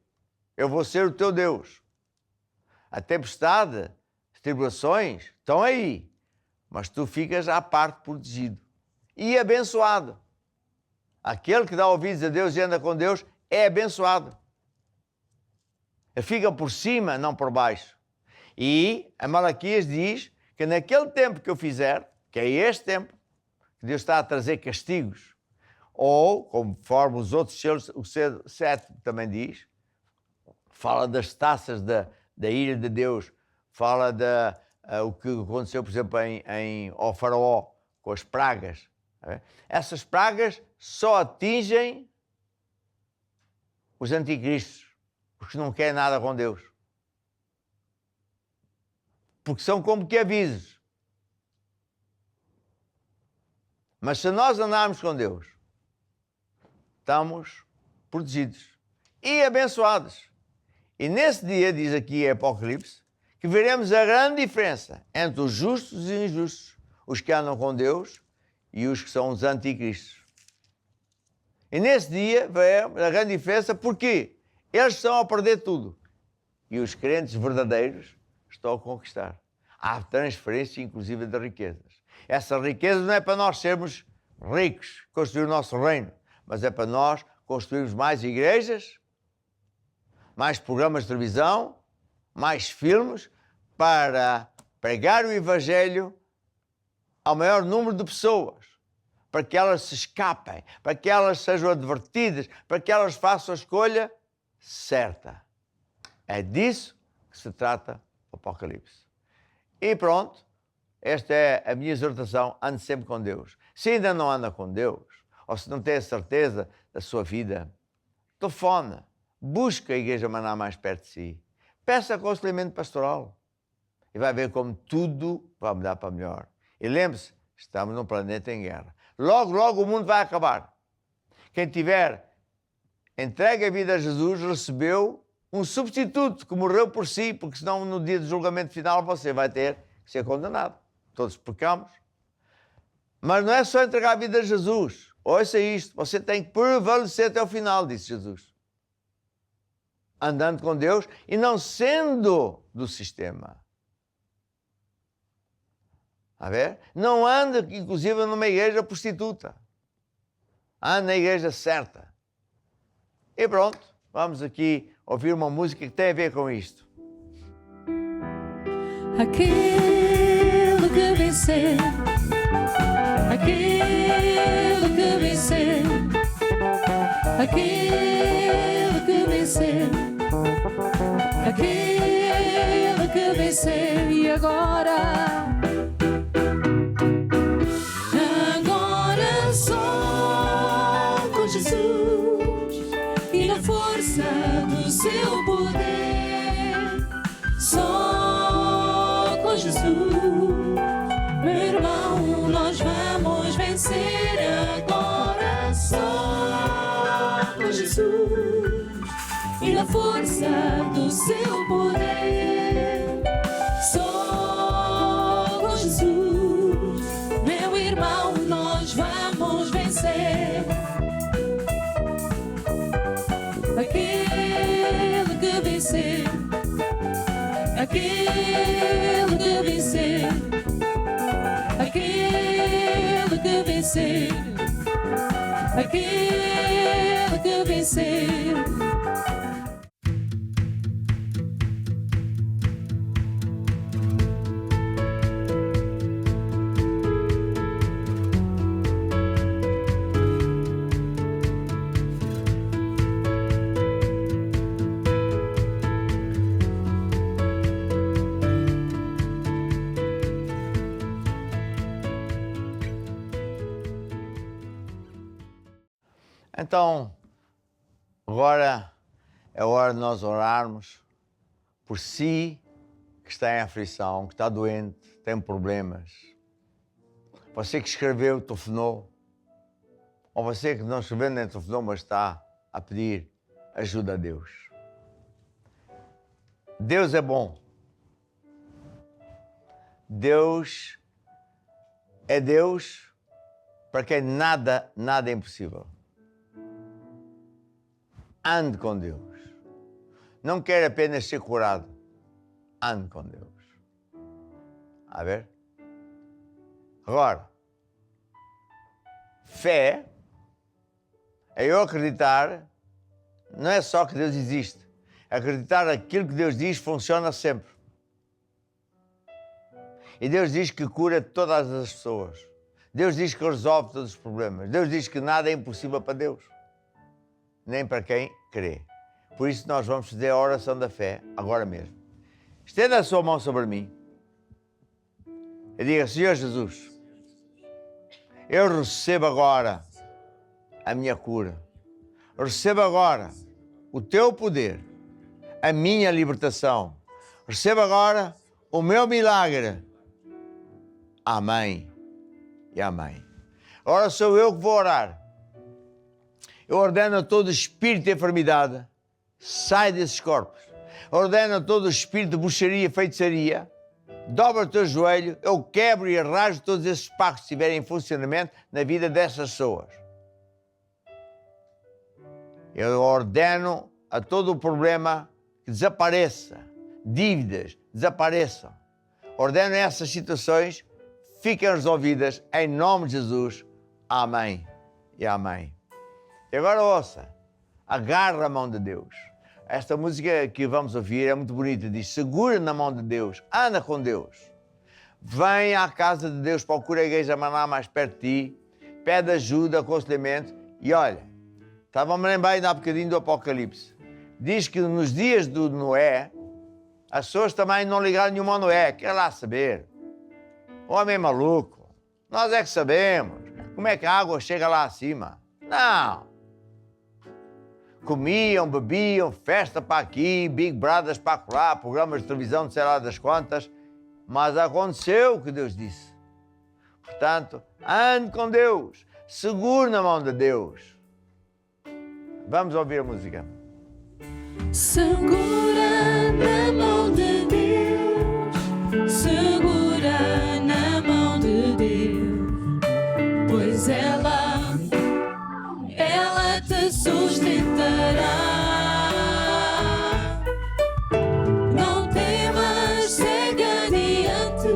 Eu vou ser o teu Deus. A tempestade, as tribulações estão aí, mas tu ficas à parte protegido e abençoado. Aquele que dá ouvidos a Deus e anda com Deus é abençoado. Ele fica por cima, não por baixo. E a Malaquias diz que naquele tempo que eu fizer, que é este tempo, que Deus está a trazer castigos, ou, conforme os outros selos, o 7 também diz, fala das taças da ira de Deus, fala o que aconteceu, por exemplo, ao faraó, com as pragas. Essas pragas só atingem os anticristos, os que não querem nada com Deus. Porque são como que avisos. Mas se nós andarmos com Deus, estamos protegidos e abençoados. E nesse dia, diz aqui em Apocalipse, que veremos a grande diferença entre os justos e os injustos, os que andam com Deus e os que são os anticristos. E nesse dia veremos a grande diferença porque eles estão a perder tudo e os crentes verdadeiros estão a conquistar. Há transferência, inclusive, de riquezas. Essa riqueza não é para nós sermos ricos, construir o nosso reino, mas é para nós construirmos mais igrejas, mais programas de televisão, mais filmes, para pregar o Evangelho ao maior número de pessoas, para que elas se escapem, para que elas sejam advertidas, para que elas façam a escolha certa. É disso que se trata o Apocalipse. E pronto, esta é a minha exortação: ande sempre com Deus. Se ainda não anda com Deus, ou se não tem a certeza da sua vida, telefona, busca a Igreja Maná mais perto de si, peça aconselhamento pastoral e vai ver como tudo vai mudar para melhor. E lembre-se, estamos num planeta em guerra. Logo, logo o mundo vai acabar. Quem tiver entregue a vida a Jesus recebeu um substituto que morreu por si, porque senão no dia do julgamento final você vai ter que ser condenado. Todos pecamos. Mas não é só entregar a vida a Jesus. Ouça isto, você tem que prevalecer até o final, disse Jesus. Andando com Deus e não sendo do sistema. A ver? Não anda, inclusive, numa igreja prostituta. Anda na igreja certa. E pronto, vamos aqui ouvir uma música que tem a ver com isto. Aquele que vencer, aquele que vencer, aquele que vencer, aquele que vencer. E agora só com Jesus e na força do seu poder, só com Jesus, meu irmão, nós vamos vencer. Agora só com Jesus e na força do seu poder, só com Jesus, meu irmão, nós vamos vencer. Aquele que vencer, aquele que vencer, aquele que vencer, aquele que vencer. Então, agora é hora de nós orarmos por si que está em aflição, que está doente, tem problemas. Você que escreveu, telefonou. Ou você que não escreveu nem telefonou, mas está a pedir ajuda a Deus. Deus é bom. Deus é Deus para quem nada é impossível. Ande com Deus. Não quer apenas ser curado. Ande com Deus. A ver? Agora, fé é eu acreditar, não é só que Deus existe. Acreditar aquilo que Deus diz funciona sempre. E Deus diz que cura todas as pessoas. Deus diz que resolve todos os problemas. Deus diz que nada é impossível para Deus, nem para quem crê. Por isso nós vamos fazer a oração da fé agora mesmo. Estenda a sua mão sobre mim e diga: Senhor Jesus, eu recebo agora a minha cura. Recebo agora o teu poder, a minha libertação. Recebo agora o meu milagre. Amém e amém. Agora sou eu que vou orar. Eu ordeno a todo espírito de enfermidade, sai desses corpos. Ordeno a todo espírito de bruxaria, feitiçaria, dobra o teu joelho, eu quebro e arraso todos esses pactos que estiverem em funcionamento na vida dessas pessoas. Eu ordeno a todo o problema que desapareça, dívidas desapareçam. Ordeno essas situações fiquem resolvidas em nome de Jesus. Amém e amém. E agora ouça, agarra a mão de Deus. Esta música que vamos ouvir é muito bonita, diz: segura na mão de Deus, anda com Deus. Vem à casa de Deus, procura a igreja Maná mais perto de ti, pede ajuda, aconselhamento. E olha, estava-me a lembrar ainda há bocadinho do Apocalipse. Diz que nos dias do Noé, as pessoas também não ligaram nenhuma a Noé, quer lá saber. O homem é maluco, nós é que sabemos como é que a água chega lá acima. Não. Comiam, bebiam, festa para aqui, Big Brothers para lá, programas de televisão de sei lá das quantas, mas aconteceu o que Deus disse. Portanto, ande com Deus, segure na mão de Deus. Vamos ouvir a música. Segura na mão de Deus, segura na mão de Deus, pois ela te sustentará. Não temas, segue adiante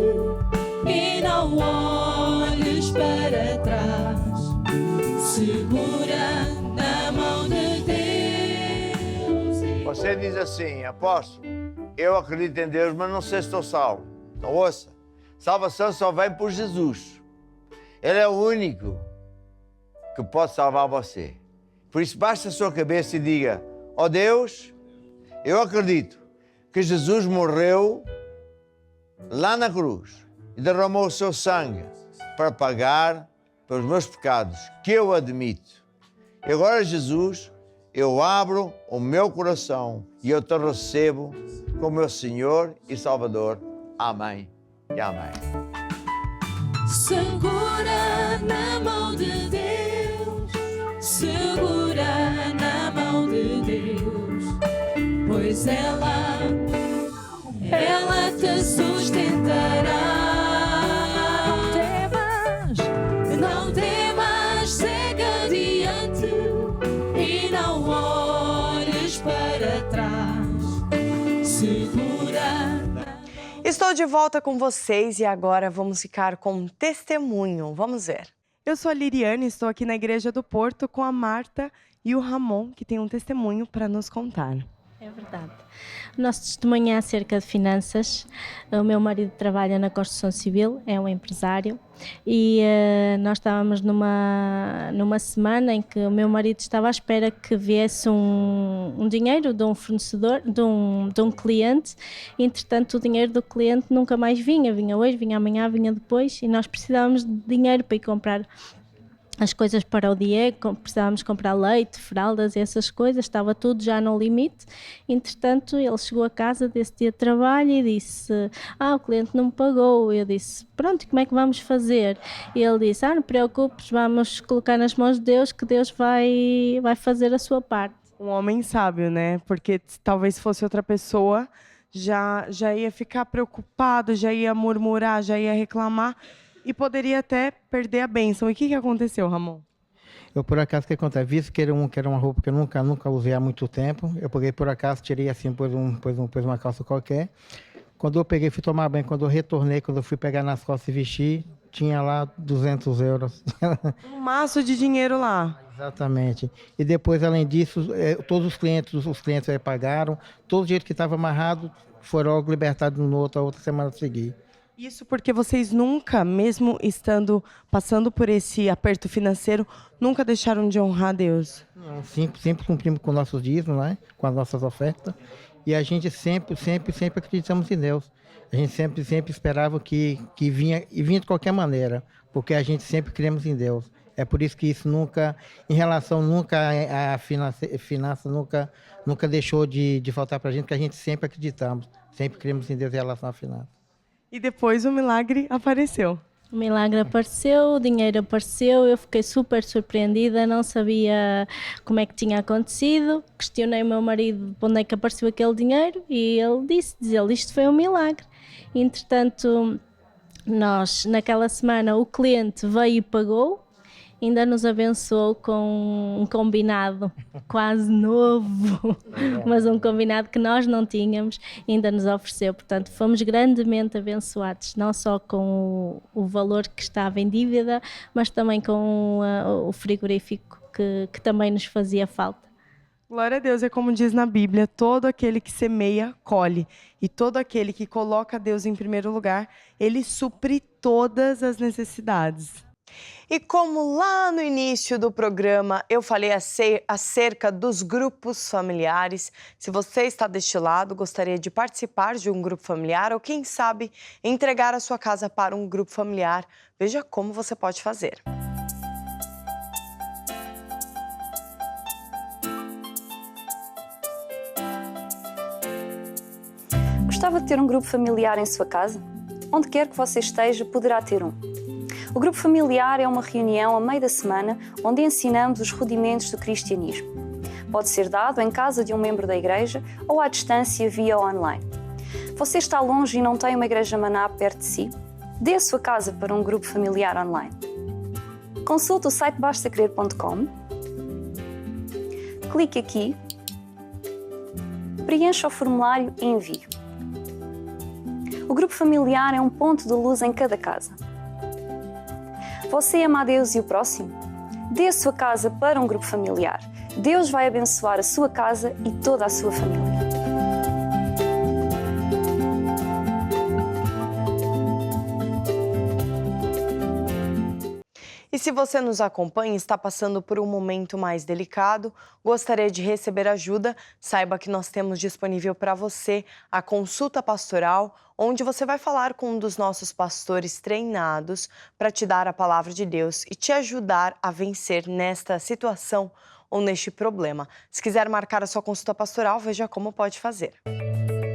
e não olhes para trás. Segura na mão de Deus. Você diz assim: apóstolo, eu acredito em Deus, mas não sei se estou salvo. Então ouça, salvação só vem por Jesus. Ele é o único que pode salvar você. Por isso baixe a sua cabeça e diga: ó Deus, eu acredito que Jesus morreu lá na cruz e derramou o seu sangue para pagar pelos meus pecados, que eu admito. E agora, Jesus, eu abro o meu coração e eu te recebo como meu Senhor e Salvador. Amém e amém. Segura na mão de Deus, segura na mão de Deus, pois ela te sustentará. Não temas, segue adiante e não olhes para trás. Segura. Estou de volta com vocês e agora vamos ficar com um testemunho. Vamos ver. Eu sou a Liriane, estou aqui na Igreja do Porto com a Marta e o Ramon, que tem um testemunho para nos contar. É verdade. O nosso testemunho é acerca de finanças. O meu marido trabalha na construção civil, é um empresário, e nós estávamos numa semana em que o meu marido estava à espera que viesse um dinheiro de um fornecedor, de um cliente. Entretanto, o dinheiro do cliente nunca mais vinha hoje, vinha amanhã, vinha depois, e nós precisávamos de dinheiro para ir comprar as coisas para o dia, precisávamos comprar leite, fraldas, essas coisas, estava tudo já no limite. Entretanto, ele chegou a casa desse dia de trabalho e disse: o cliente não me pagou. Eu disse: pronto, como é que vamos fazer? E ele disse: não te preocupes, vamos colocar nas mãos de Deus, que Deus vai fazer a sua parte. Um homem sábio, né? Porque talvez fosse outra pessoa, já ia ficar preocupado, já ia murmurar, já ia reclamar e poderia até perder a bênção. E o que aconteceu, Ramon? Eu, por acaso, o que acontece? Visto que era uma roupa que eu nunca usei há muito tempo, eu peguei, por acaso, tirei assim, pôs uma calça qualquer. Quando eu peguei, fui tomar banho, quando eu retornei, quando eu fui pegar nas costas e vestir, tinha lá 200 euros. Um maço de dinheiro lá. Exatamente. E depois, além disso, todos os clientes pagaram, todo o dinheiro que estava amarrado foram logo libertados outra semana a seguir. Isso porque vocês nunca, mesmo passando por esse aperto financeiro, nunca deixaram de honrar a Deus? Não, sempre cumprimos com nossos dízimos, né? Com as nossas ofertas. E a gente sempre acreditamos em Deus. A gente sempre esperava que vinha de qualquer maneira, porque a gente sempre cremos em Deus. É por isso que isso nunca, em relação à finança, nunca deixou de faltar para a gente, porque a gente sempre acreditamos, sempre cremos em Deus em relação à finança. E depois o milagre apareceu. O milagre apareceu, o dinheiro apareceu, eu fiquei super surpreendida, não sabia como é que tinha acontecido. Questionei o meu marido de onde é que apareceu aquele dinheiro e ele disse isto foi um milagre. Entretanto, naquela semana, o cliente veio e pagou. Ainda nos abençoou com um combinado quase novo, mas um combinado que nós não tínhamos, ainda nos ofereceu. Portanto, fomos grandemente abençoados, não só com o valor que estava em dívida, mas também com o frigorífico que também nos fazia falta. Glória a Deus, é como diz na Bíblia, todo aquele que semeia, colhe. E todo aquele que coloca Deus em primeiro lugar, ele supre todas as necessidades. E como lá no início do programa eu falei acerca dos grupos familiares, se você está deste lado, gostaria de participar de um grupo familiar ou quem sabe entregar a sua casa para um grupo familiar, veja como você pode fazer. Gostava de ter um grupo familiar em sua casa? Onde quer que você esteja, poderá ter um. O grupo familiar é uma reunião a meio da semana onde ensinamos os rudimentos do cristianismo. Pode ser dado em casa de um membro da igreja ou à distância via online. Você está longe e não tem uma igreja maná perto de si? Dê a sua casa para um grupo familiar online. Consulte o site bastacrer.com. Clique aqui. Preencha o formulário e envie. O grupo familiar é um ponto de luz em cada casa. Você ama a Deus e o próximo? Dê a sua casa para um grupo familiar. Deus vai abençoar a sua casa e toda a sua família. E se você nos acompanha e está passando por um momento mais delicado, gostaria de receber ajuda, saiba que nós temos disponível para você a consulta pastoral, onde você vai falar com um dos nossos pastores treinados para te dar a palavra de Deus e te ajudar a vencer nesta situação ou neste problema. Se quiser marcar a sua consulta pastoral, veja como pode fazer.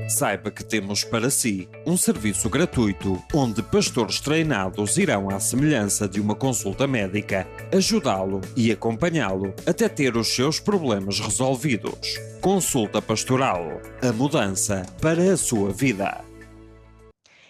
Saiba que temos para si um serviço gratuito onde pastores treinados irão à semelhança de uma consulta médica ajudá-lo e acompanhá-lo até ter os seus problemas resolvidos. Consulta Pastoral, a mudança para a sua vida.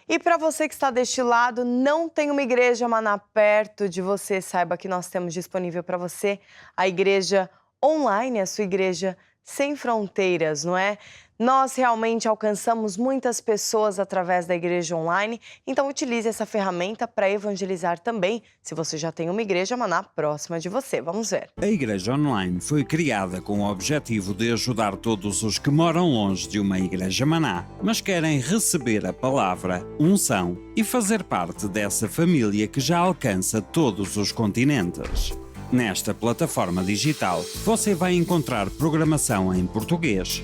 E para você que está deste lado, não tem uma igreja maná perto de você, saiba que nós temos disponível para você a igreja online, a sua igreja sem fronteiras, não é? Nós realmente alcançamos muitas pessoas através da igreja online, então utilize essa ferramenta para evangelizar também, se você já tem uma igreja maná próxima de você. Vamos ver. A Igreja Online foi criada com o objetivo de ajudar todos os que moram longe de uma igreja maná, mas querem receber a palavra, unção e fazer parte dessa família que já alcança todos os continentes. Nesta plataforma digital, você vai encontrar programação em português,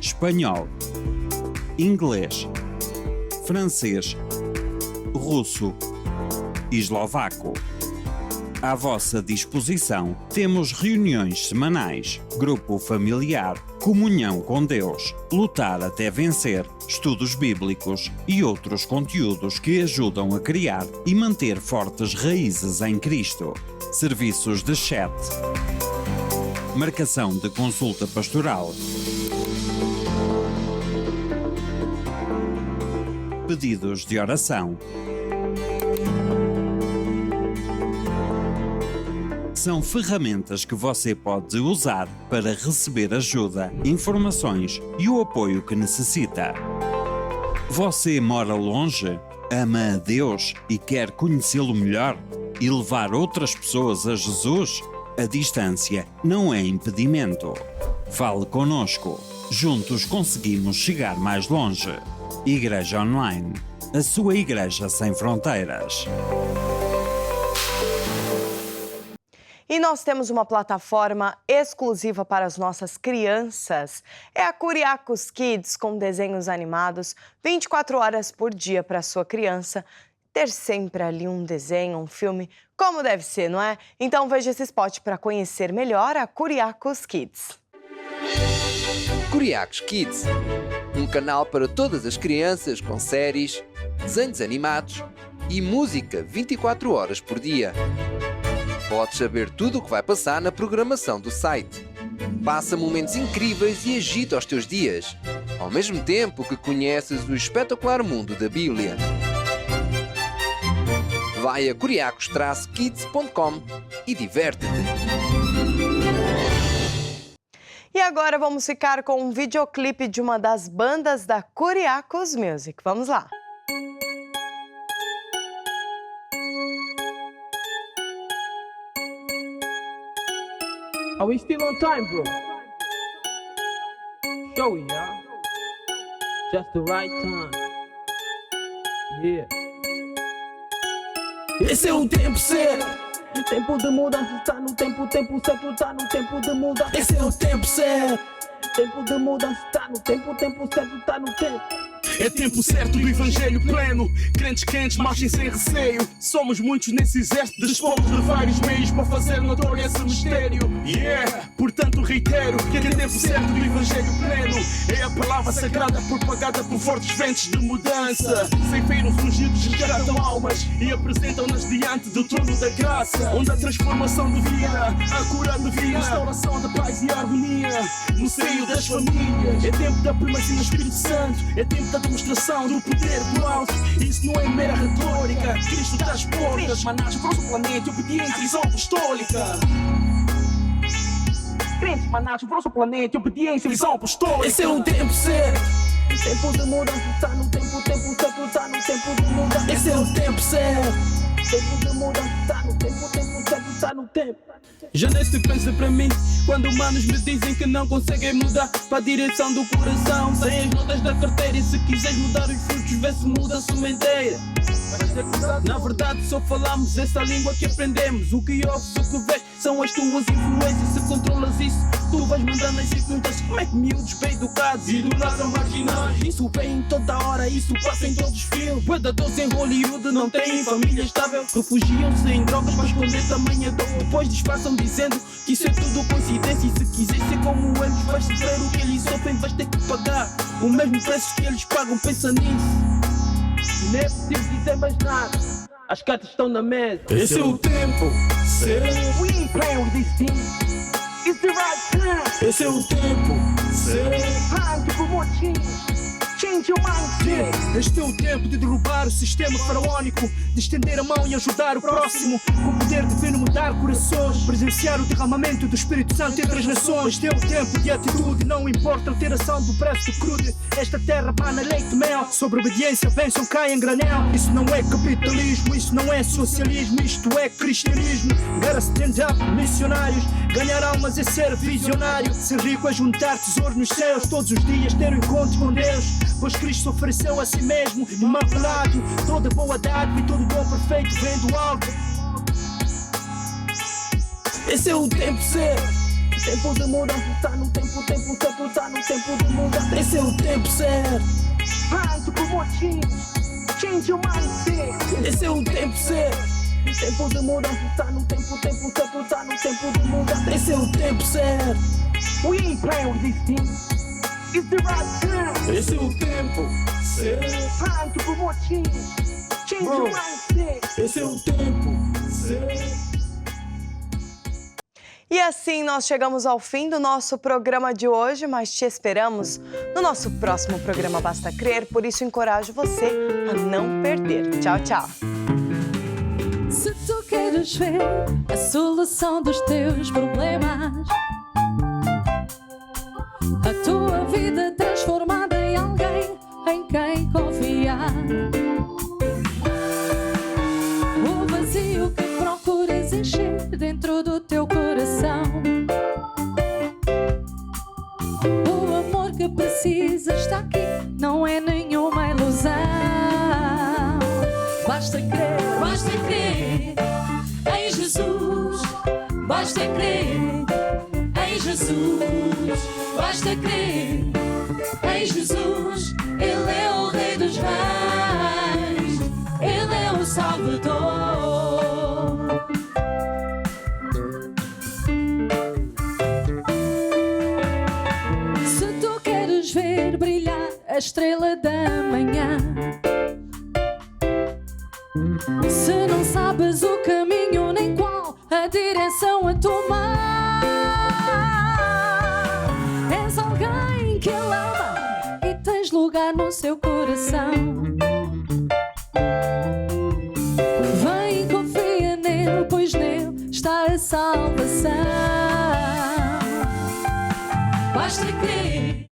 espanhol, inglês, francês, russo e eslovaco. À vossa disposição, temos reuniões semanais, grupo familiar, comunhão com Deus, lutar até vencer, estudos bíblicos e outros conteúdos que ajudam a criar e manter fortes raízes em Cristo. Serviços de chat, marcação de consulta pastoral, pedidos de oração. São ferramentas que você pode usar para receber ajuda, informações e o apoio que necessita. Você mora longe, ama a Deus e quer conhecê-lo melhor e levar outras pessoas a Jesus? A distância não é impedimento. Fale conosco. Juntos conseguimos chegar mais longe. Igreja Online. A sua igreja sem fronteiras. E nós temos uma plataforma exclusiva para as nossas crianças. É a Curiacos Kids, com desenhos animados 24 horas por dia para a sua criança ter sempre ali um desenho, um filme, como deve ser, não é? Então veja esse spot para conhecer melhor a Curiacos Kids. Curiacos Kids, um canal para todas as crianças com séries, desenhos animados e música 24 horas por dia. Podes saber tudo o que vai passar na programação do site. Passa momentos incríveis e agita os teus dias, ao mesmo tempo que conheces o espetacular mundo da Bíblia. Vai a curiacos-kids.com e diverte-te. E agora vamos ficar com um videoclipe de uma das bandas da Curiacos Music. Vamos lá! Are we still on time, bro? Show it, yeah. Just the right time. Yeah. Esse é o tempo certo. Tempo de mudança, tá no tempo certo, tá no tempo de mudança. Esse é o tempo certo. Tempo de mudança, tá no tempo certo, tá no tempo. É tempo certo do evangelho pleno. Crentes quentes marchem sem receio. Somos muitos nesse exército, dispomos de vários meios para fazer notório esse mistério. Yeah, portanto reitero que é tempo certo do evangelho pleno. É a palavra sagrada propagada por fortes ventos de mudança. Ceifeiros ungidos resgatam almas e apresentam-nas diante do trono da graça, onde a transformação de vida, a cura divina, a restauração da paz e a harmonia no seio das famílias. É tempo da primazia do Espírito Santo. É tempo da demonstração do poder do alto. Isso não é mera retórica. Cristo dá as portas, manás para o planeta, obediência e visão apostólica. Crentes, manás para o planeta, obediência e visão apostólica. Esse é o tempo certo. Tempo de mudança, tá no tempo certo, tá no tempo de mudança. Esse é o tempo certo. Tempo de mudança, tá no tempo certo, tá no tempo. Já nem se pensa para mim quando humanos me dizem que não conseguem mudar para a direção do coração. Sem as notas da carteira, e se quiseres mudar os frutos, vê se muda a sementeira. Na verdade só falamos essa língua que aprendemos. O que ouves, o que vês são as tuas influências. Se controlas isso, tu vais mandando as perguntas. Como é que miúdos bem educados e do nada marginais? Isso vem em toda hora, isso passa em todos os filmes. Predadores em Hollywood não têm família estável. Refugiam-se em drogas para esconder tamanha dor. Depois disfarçam dizendo que isso é tudo coincidência. E se quiseres ser como eles, vais sofrer o que eles sofrem. Vais ter que pagar o mesmo preço que eles pagam. Pensa nisso. Nem é preciso dizer mais nada. As cartas estão na mesa. Esse é o tempo certo. We ain't playing with this team. It's the right time. Esse é o tempo certo. Time to promote change. Change your mindset. Este é o tempo de derrubar o sistema faraónico, de estender a mão e ajudar o próximo, com o poder divino mudar corações, presenciar o derramamento do Espírito Santo entre as nações. Este é o tempo de atitude, não importa a alteração do preço do crude. Esta terra mana leite e mel, sobre obediência bênção cai em granel. Isso não é capitalismo, isso não é socialismo, isto é cristianismo. Era stand-up, missionários, ganhar almas é ser visionário. Ser rico é juntar tesouros nos céus, todos os dias ter um encontro com Deus. Pois Cristo se ofereceu a si mesmo, imaculado. Toda boa dádiva e todo dom perfeito vem do alto. Esse é o tempo certo. Tempo de mudança, tá no tempo certo, tá no tempo de mudança. Esse é o tempo certo. Time to promote change. Change your mindset. Esse é o tempo certo. Tempo de mudança está no tempo certo está no tempo de mudança. Esse é o tempo certo. We ain't playing with these things. It's the right time. Esse é o tempo certo. Time to promote change. Change your mindset. Esse é o tempo certo. E assim nós chegamos ao fim do nosso programa de hoje, mas te esperamos no nosso próximo programa Basta Crer, por isso encorajo você a não perder. Tchau, tchau! Se tu queres ver a solução dos teus problemas, a tua vida transformada em alguém em quem confiar, o vazio que procuras encher dentro do teu coração, o amor que precisas está aqui, não é nenhuma ilusão. Basta crer em Jesus. Basta crer em Jesus. Basta crer em Jesus. Ele é o Rei dos Reis. Ele é o Salvador. Se tu queres ver brilhar a estrela da manhã, se não sabes o caminho nem qual a direção a tomar, és alguém que Ele ama e tens lugar no seu coração. Vem e confia nele, pois nele está a salvação. Basta crer.